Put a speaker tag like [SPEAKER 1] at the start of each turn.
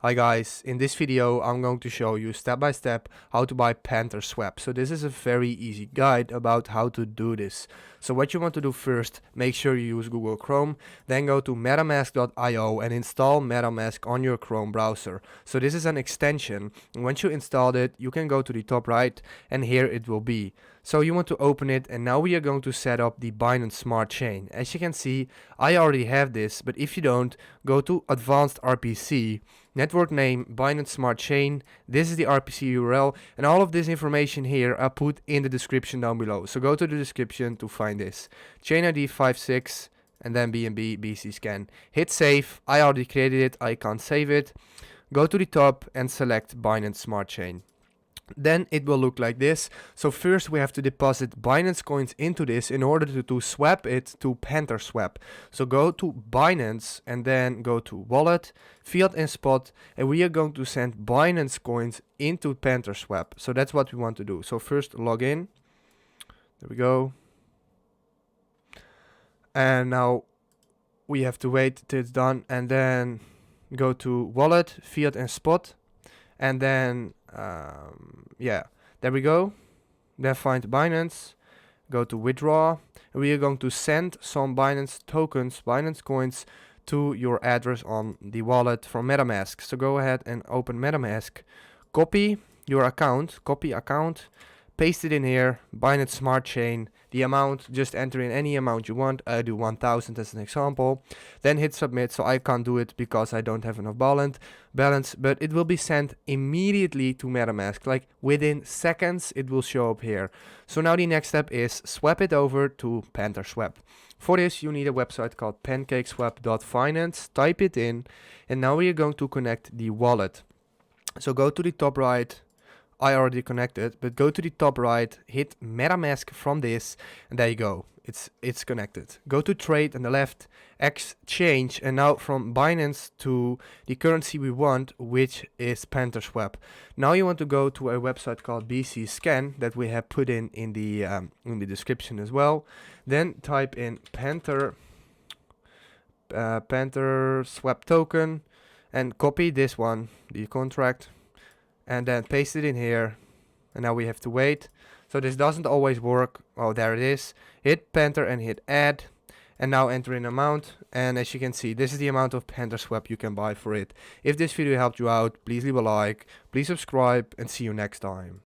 [SPEAKER 1] Hi guys, in this video I'm going to show you step by step how to buy Pantherswap. So this is a very easy guide about how to do this. So what you want to do first, make sure you use Google Chrome, then go to metamask.io and install metamask on your Chrome browser. So this is an extension, and once you installed it, you can go to the top right and here it will be. So you want to open it, and now we are going to set up the Binance Smart Chain. As you can see, I already have this, but if you don't, go to Advanced RPC. Network name, Binance Smart Chain. This is the RPC URL, and all of this information here I put in the description down below. So go to the description to find this. Chain ID 56 and then BNB BC scan. Hit save. I already created it. I can't save it. Go to the top and select Binance Smart Chain. Then it will look like this. So first we have to deposit Binance coins into this in order to swap it to Pantherswap. So go to Binance and then go to wallet, fiat and spot, and we are going to send Binance coins into Pantherswap. So that's what we want to do. So first log in. There we go. And now we have to wait till it's done and then go to wallet, fiat and spot. And then yeah, there we go. Then find Binance, go to withdraw, and we are going to send some Binance tokens, Binance coins, to your address on the wallet from metamask. So go ahead and open metamask, copy your account, paste it in here, Binance Smart Chain, the amount, just enter in any amount you want. I do 1000 as an example. Then hit submit. So I can't do it because I don't have enough balance, but it will be sent immediately to MetaMask. Like within seconds it will show up here. So now the next step is swap it over to Pantherswap. For this you need a website called pancakeswap.finance. Type it in, and now we are going to connect the wallet. So go to the top right. I already connected, but go to the top right, hit MetaMask from this, and there you go. It's connected. Go to trade on the left, exchange, and now from Binance to the currency we want, which is Pantherswap. Now you want to go to a website called BC Scan that we have put in the description as well. Then type in Pantherswap token and copy this one, the contract, and then paste it in here, and now we have to wait. So this doesn't always work. Oh, there it is. Hit Panther and hit add, and now enter in amount, and as you can see, this is the amount of Pantherswap you can buy for it. If this video helped you out, please leave a like, please subscribe, and see you next time.